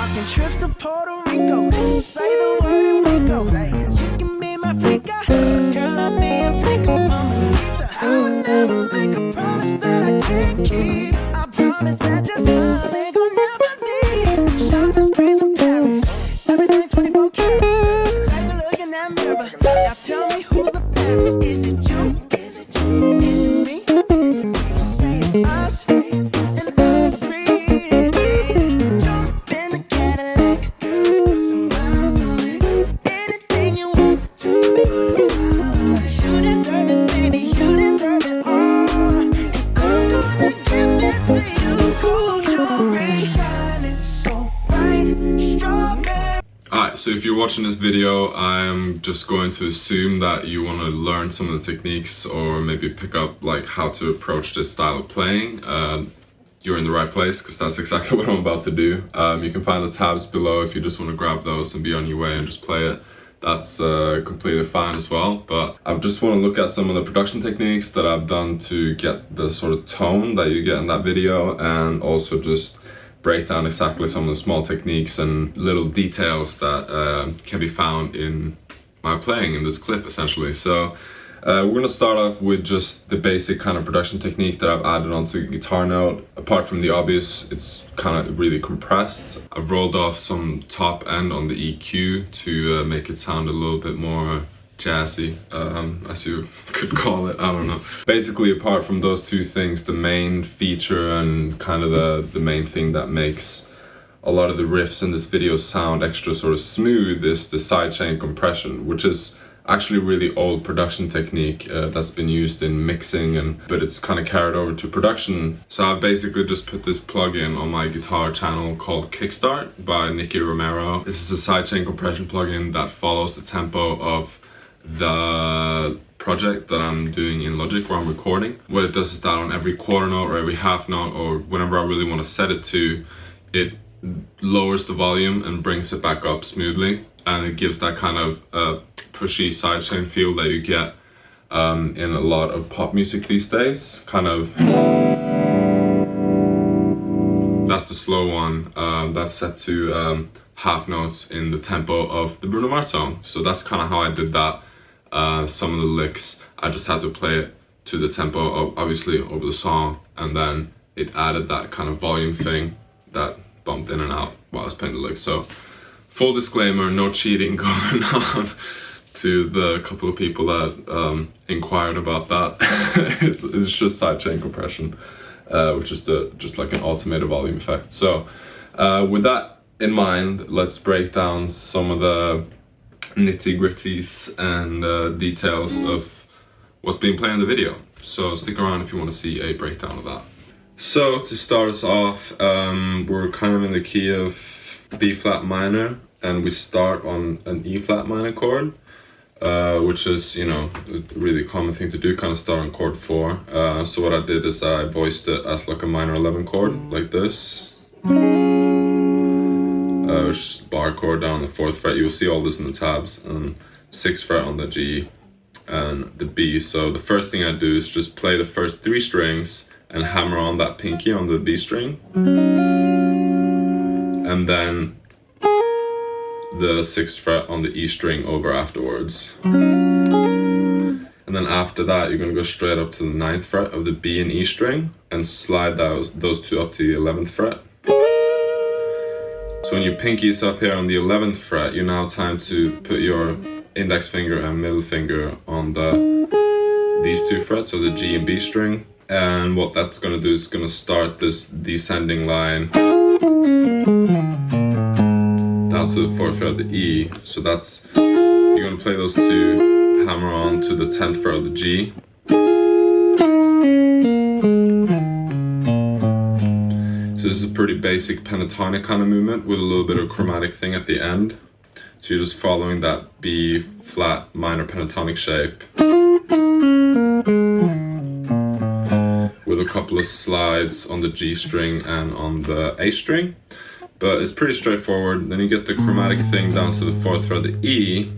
Talking trips to Puerto Rico. Say the word and we go. You can be my flicker. Girl, I'll be a flicker. Mama sister. I would never make a promise that I can't keep. I promise that your smile ain't gonna never leave. Shopping sprees in Paris. Everything 24 carats. Take a look in that mirror. Now tell me who's the fairest. Is it you? Is it you? Is it me? Is it me? Say it's us. And I agree. Jump in the Cadillac. Put some miles on it. Anything you want, just to put a smile on it. You deserve it, baby. You deserve it all. And I'm gonna give it to you. Gold jewelry, shining so bright. Strawberry. Alright, so if you're watching this video, I'm just going to assume that you want to learn some of the techniques or maybe pick up like how to approach this style of playing. You're in the right place because that's exactly what I'm about to do. You can find the tabs below if you just want to grab those and be on your way and just play it. That's completely fine as well, but I just want to look at some of the production techniques that I've done to get the sort of tone that you get in that video, and also just break down exactly some of the small techniques and little details that can be found in my playing in this clip essentially. So we're gonna start off with just the basic kind of production technique that I've added onto the guitar note. Apart from the obvious, it's kind of really compressed. I've rolled off some top end on the EQ to make it sound a little bit more jazzy, as you could call it, I don't know. Basically, apart from those two things, the main feature and kind of the main thing that makes a lot of the riffs in this video sound extra sort of smooth is the sidechain compression, which is actually a really old production technique that's been used in mixing, but it's kind of carried over to production. So I've basically just put this plugin on my guitar channel called Kickstart by Nicky Romero. This is a sidechain compression plugin that follows the tempo of the project that I'm doing in Logic where I'm recording. What it does is that on every quarter note or every half note or whenever I really want to set it to, it lowers the volume and brings it back up smoothly, and it gives that kind of pushy sidechain feel that you get in a lot of pop music these days. Kind of, that's the slow one, that's set to half notes in the tempo of the Bruno Mars song. So that's kind of how I did that. Some of the licks, I just had to play it to the tempo of, obviously, over the song, and then it added that kind of volume thing that bumped in and out while I was playing the licks. So full disclaimer, no cheating going on to the couple of people that inquired about that. it's just sidechain compression, which is just like an automated volume effect. So with that in mind, let's break down some of the nitty-gritties and details of what's being played in the video. So stick around if you want to see a breakdown of that. So to start us off, we're kind of in the key of B flat minor, and we start on an E flat minor chord, which is, you know, a really common thing to do, kind of start on chord 4. So what I did is I voiced it as like a minor 11 chord, like this. Which is bar chord down the 4th fret. You'll see all this in the tabs, and 6th fret on the G and the B. So the first thing I do is just play the first 3 strings and hammer on that pinky on the B string, and then the 6th fret on the E string over afterwards. And then after that, you're gonna go straight up to the 9th fret of the B and E string and slide those two up to the 11th fret. So when your pinky is up here on the 11th fret, you now time to put your index finger and middle finger on these 2 frets of the G and B string. And what that's gonna do is gonna start this descending line down to the 4th fret of the E. So that's, you're gonna play those 2, hammer on to the 10th fret of the G. So this is a pretty basic pentatonic kind of movement with a little bit of chromatic thing at the end. So you're just following that B flat minor pentatonic shape with a couple of slides on the G string and on the A string. But it's pretty straightforward. Then you get the chromatic thing down to the 4th fret of the E.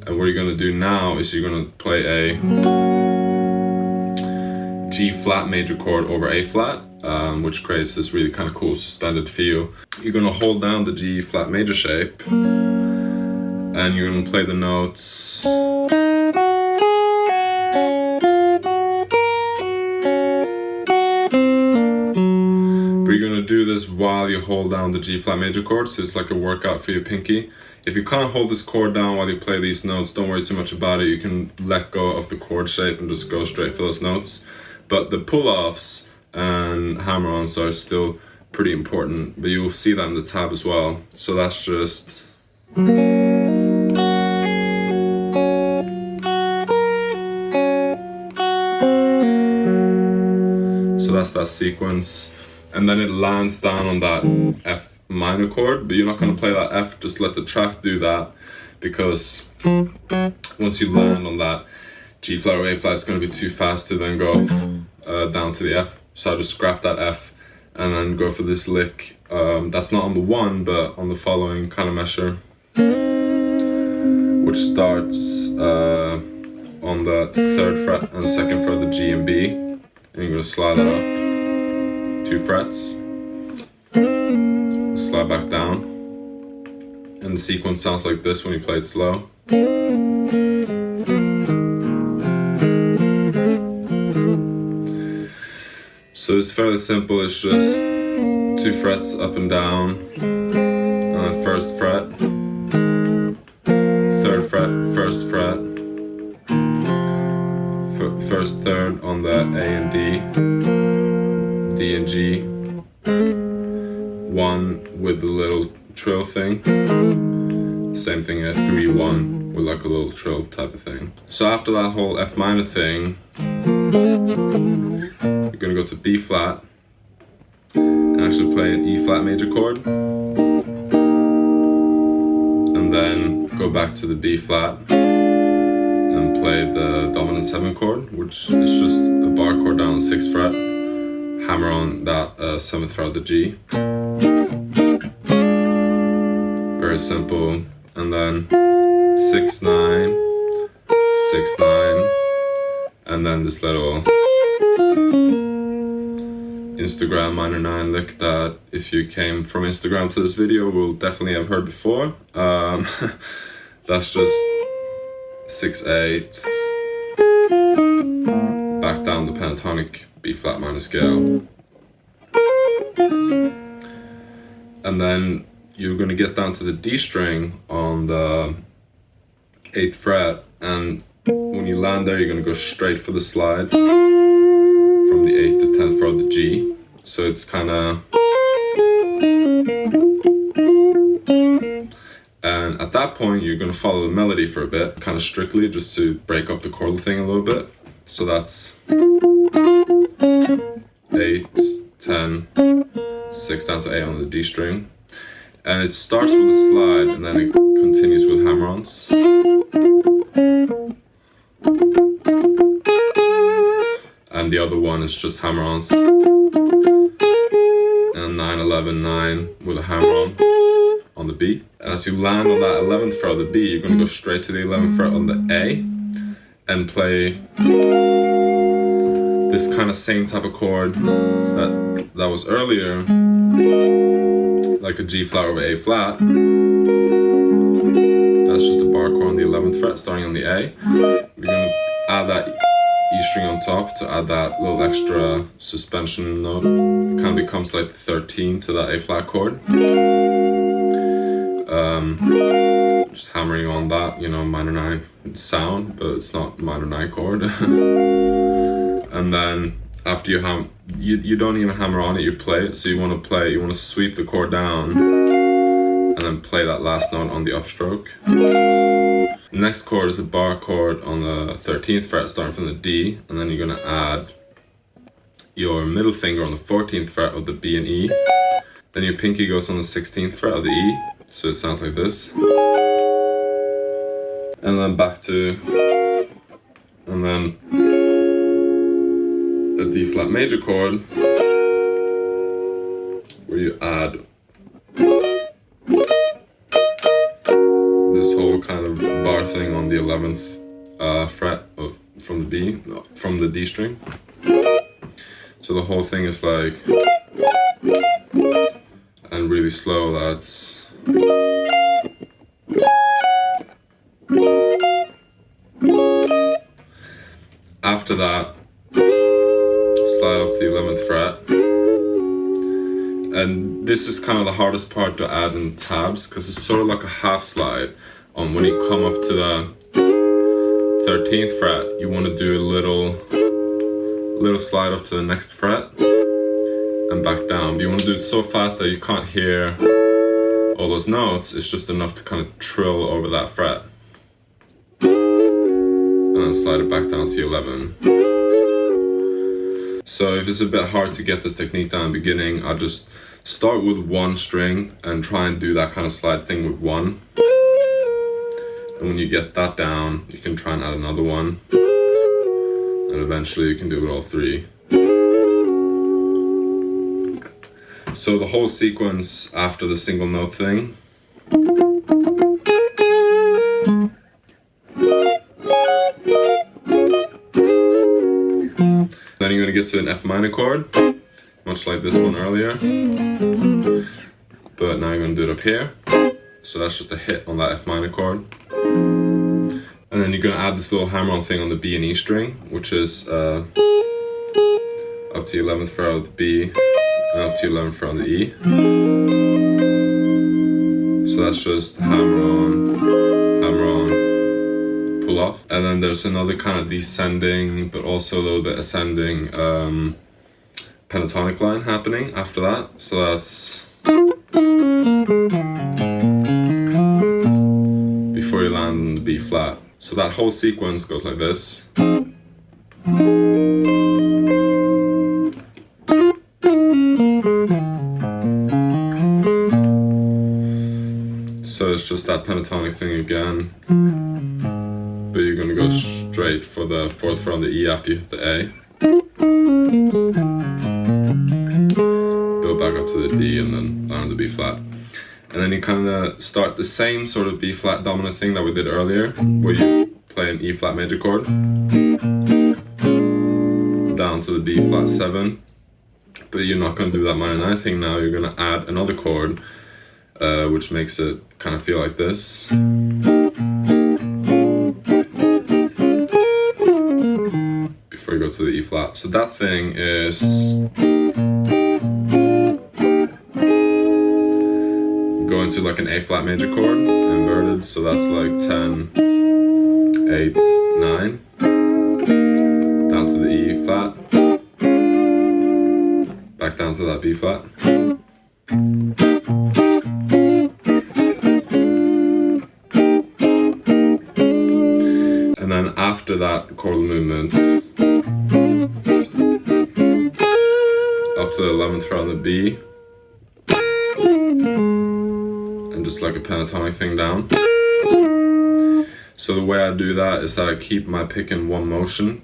And what you're gonna do now is you're gonna play a G flat major chord over A flat, which creates this really kind of cool suspended feel. You're going to hold down the G flat major shape and you're going to play the notes. But you're going to do this while you hold down the G flat major chord, so it's like a workout for your pinky. If you can't hold this chord down while you play these notes, don't worry too much about it. You can let go of the chord shape and just go straight for those notes. But the pull-offs and hammer-ons are still pretty important, but you'll see that in the tab as well. So that's just... So that's that sequence. And then it lands down on that F minor chord, but you're not going to play that F, just let the track do that, because once you land on that G flat or A flat, it's going to be too fast to then go down to the F. So I just scrap that F and then go for this lick. That's not on the 1, but on the following kind of measure, which starts on the 3rd fret and the 2nd fret of the G and B, and you're going to slide that up 2 frets, slide back down, and the sequence sounds like this when you play it slow. So it's fairly simple. It's just 2 frets up and down on the 1st fret, 3rd fret, 1st fret, 1st, 3rd on the A and D, D and G, 1 with the little trill thing, same thing at 3, 1 with like a little trill type of thing. So after that whole F minor thing, you're gonna go to B flat and actually play an E flat major chord, and then go back to the B flat and play the dominant 7 chord, which is just a bar chord down on the 6th fret, hammer on that 7th fret of the G. Very simple. And then 6, 9, 6, 9, and then this little Instagram minor 9 lick that if you came from Instagram to this video will definitely have heard before. That's just 6, 8, back down the pentatonic B flat minor scale, and then you're going to get down to the D string on the 8th fret, and when you land there you're going to go straight for the slide from the 8th to 10th fret of the G. So it's kind of, and at that point you're going to follow the melody for a bit, kind of strictly, just to break up the chordal thing a little bit. So that's 8, 10, 6 down to A on the D string. And it starts with a slide and then it continues with hammer-ons. And the other one is just hammer-ons. And 9, 11, 9 with a hammer-on on the B. And as you land on that 11th fret of the B, you're going to go straight to the 11th fret on the A and play this kind of same type of chord that was earlier, like a G flat over A flat. That's just a bar chord on the 11th fret starting on the A. We're going to add that E string on top to add that little extra suspension note. It kind of becomes like 13 to that A flat chord. Just hammering on that, you know, minor 9 sound, but it's not minor 9 chord. And then after you you don't even hammer on it, you play it. So you want to sweep the chord down and then play that last note on the upstroke. The next chord is a bar chord on the 13th fret starting from the D, and then you're going to add your middle finger on the 14th fret of the B and E. Then your pinky goes on the 16th fret of the E, so it sounds like this. And then back to, and then a D flat major chord where you add this whole kind of bar thing on the 11th fret from the D string. So the whole thing is like, and really slow, that's after that, slide up to the 11th fret. And this is kind of the hardest part to add in tabs, because it's sort of like a half slide. When you come up to the 13th fret, you want to do a little slide up to the next fret and back down. But you want to do it so fast that you can't hear all those notes. It's just enough to kind of trill over that fret. And then slide it back down to 11. So if it's a bit hard to get this technique down in the beginning, I'll just start with one string and try and do that kind of slide thing with one. And when you get that down, you can try and add another one. And eventually you can do it all three. So the whole sequence after the single note thing. Then you're going to get to an F minor chord, much like this one earlier. But now you're going to do it up here. So that's just a hit on that F minor chord. And then you're going to add this little hammer-on thing on the B and E string, which is up to 11th fret of the B and up to 11th fret of the E. So that's just hammer on, pull off. And then there's another kind of descending, but also a little bit ascending pentatonic line happening after that. So that's before you land on the B flat. So that whole sequence goes like this. So it's just that pentatonic thing again. But you're going to go straight for the 4th fret on the E after you hit the A. Go back up to the D and then down to the B flat. And then you kind of start the same sort of B flat dominant thing that we did earlier, where you play an E flat major chord down to the B flat 7. But you're not going to do that minor 9 thing now. You're going to add another chord, which makes it kind of feel like this. Before you go to the E flat. So that thing is going to like an A flat major chord, inverted, so that's like 10, 8, 9, down to the E flat, back down to that B flat. And then after that chordal movement, up to the 11th fret on the B, and just like a pentatonic thing down. So the way I do that is that I keep my pick in one motion,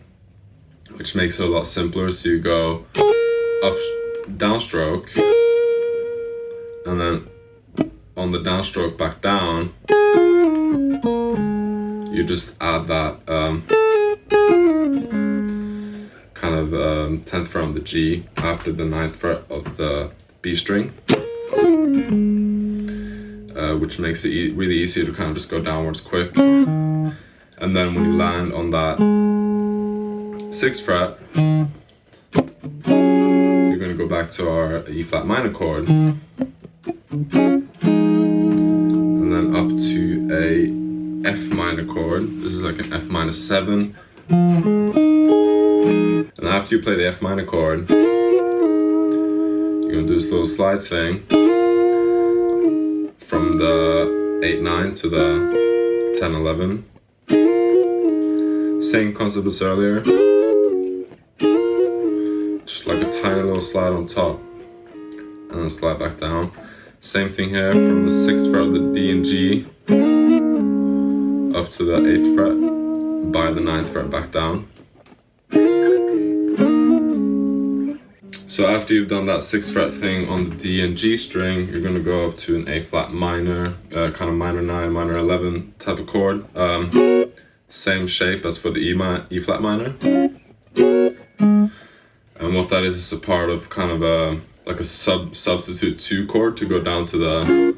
which makes it a lot simpler. So you go up, downstroke, and then on the downstroke back down, you just add that kind of 10th fret on the G after the 9th fret of the B string, which makes it really easy to kind of just go downwards quick. And then when you land on that 6th fret, you're going to go back to our E flat minor chord, and then up to a F minor chord. This is like an F minor 7. And after you play the F minor chord, you're going to do this little slide thing from the 8-9 to the 10-11. Same concept as earlier. Just like a tiny little slide on top and then slide back down. Same thing here from the 6th fret of the D and G up to the 8th fret, by the 9th fret back down. So after you've done that 6th fret thing on the D and G string, you're going to go up to an A flat minor, kind of minor 9, minor 11 type of chord. Same shape as for the E flat minor. And And what that is a part of kind of a like a substitute 2 chord to go down to the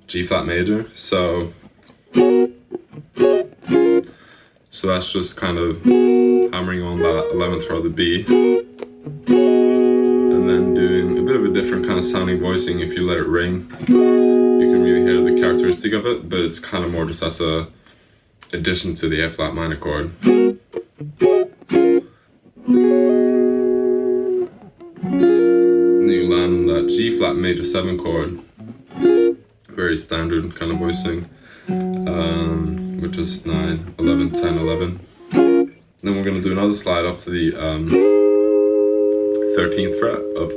G flat major. So that's just kind of hammering on that 11th fret of the B, and then doing a bit of a different kind of sounding voicing. If you let it ring, you can really hear the characteristic of it, but it's kind of more just as a addition to the A flat minor chord. Then you land on that G flat major 7 chord, very standard kind of voicing, which is 9, 11, 10, 11. Then we're going to do another slide up to the 13th fret of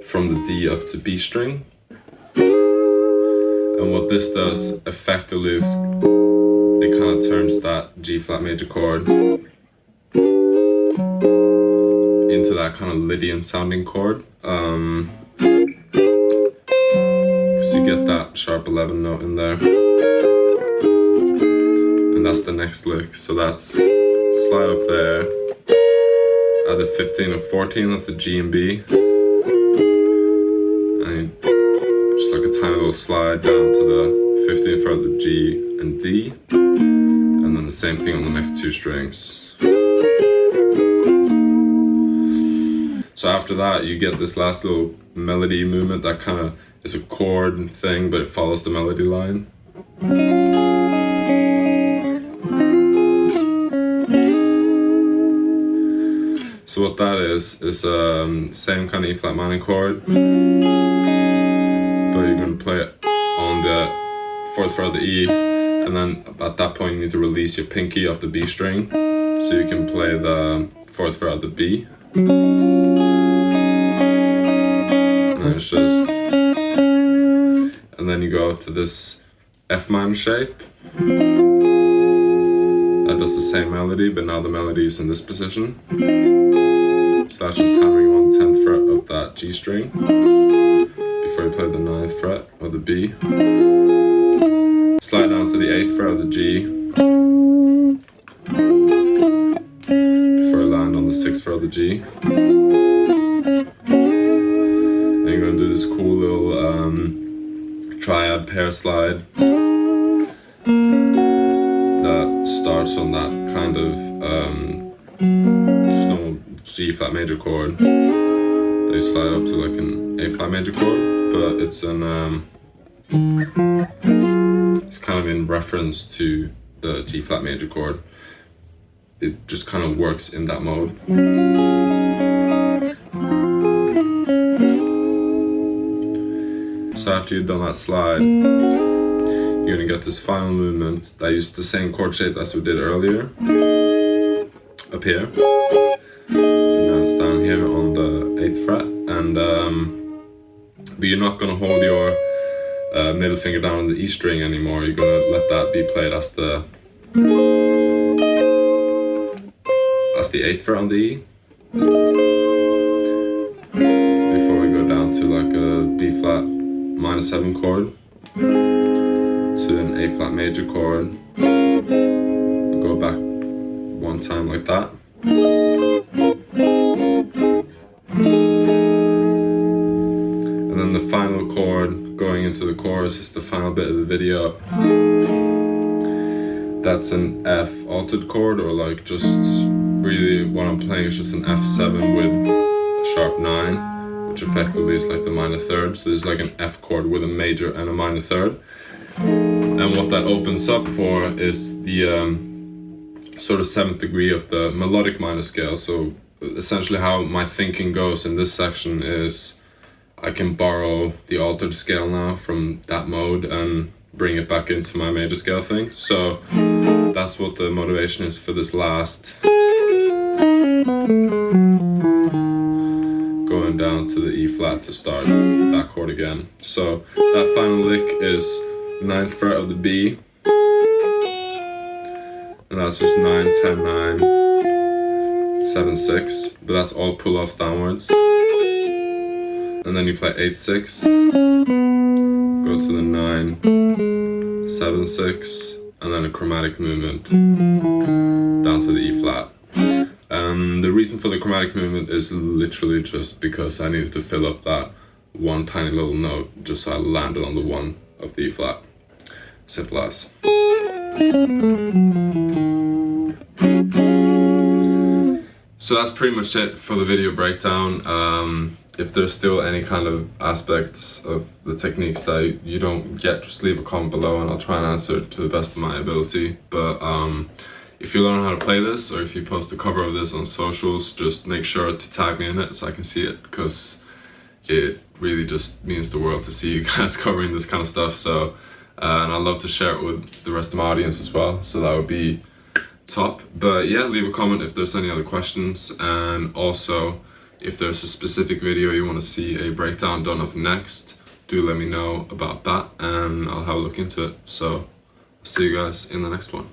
from the D up to B string. And what this does effectively is it kind of turns that G flat major chord into that kind of Lydian sounding chord. So you get that sharp 11 note in there. And that's the next lick. So that's slide up there at the 15 or 14, that's the G and B. And just like a tiny little slide down to the 15th fret of the G and D. And then the same thing on the next 2 strings. So after that, you get this last little melody movement that kind of is a chord thing, but it follows the melody line. So what that is same kind of E flat minor chord, but you're going to play it on the 4th fret of the E, and then at that point you need to release your pinky off the B string, so you can play the 4th fret of the B. And it's just, and then you go to this F minor shape. That does the same melody, but now the melody is in this position. So that's just hammering on 10th fret of that G string before you play the 9th fret of the B. Slide down to the 8th fret of the G before you land on the 6th fret of the G. Then you're going to do this cool little triad pair slide that starts on that kind of just normal G flat major chord. They slide up to like an A flat major chord, but it's kind of in reference to the G flat major chord. It just kind of works in that mode. So after you've done that slide, you're gonna get this final movement that uses the same chord shape as we did earlier, up here. And now it's down here on the 8th fret, and but you're not gonna hold your middle finger down on the E string anymore. You're gonna let that be played as the 8th fret on the E, before we go down to like a B flat minor 7 chord to an A flat major chord. We'll go back one time like that. And then the final chord going into the chorus is the final bit of the video. That's an F altered chord, or like just really what I'm playing is just an F7 with a sharp 9, which effectively is like the minor third. So there's like an F chord with a major and a minor third. And what that opens up for is the sort of 7th degree of the melodic minor scale. So essentially how my thinking goes in this section is I can borrow the altered scale now from that mode and bring it back into my major scale thing. So that's what the motivation is for this last, going down to the E flat to start that chord again. So that final lick is 9th fret of the B, and that's just 9, 10, 9, 7, 6, but that's all pull-offs downwards. And then you play 8, 6, go to the 9, 7, 6, and then a chromatic movement down to the E flat. The reason for the chromatic movement is literally just because I needed to fill up that one tiny little note just so I landed on the 1 of the E flat. Simple as. So that's pretty much it for the video breakdown. If there's still any kind of aspects of the techniques that you don't get, just leave a comment below and I'll try and answer it to the best of my ability. But if you learn how to play this, or if you post a cover of this on socials, just make sure to tag me in it so I can see it, because it really just means the world to see you guys covering this kind of stuff. So and I'd love to share it with the rest of my audience as well, so that would be top. But yeah, leave a comment if there's any other questions, and also if there's a specific video you want to see a breakdown done of next, do let me know about that and I'll have a look into it. So see you guys in the next one.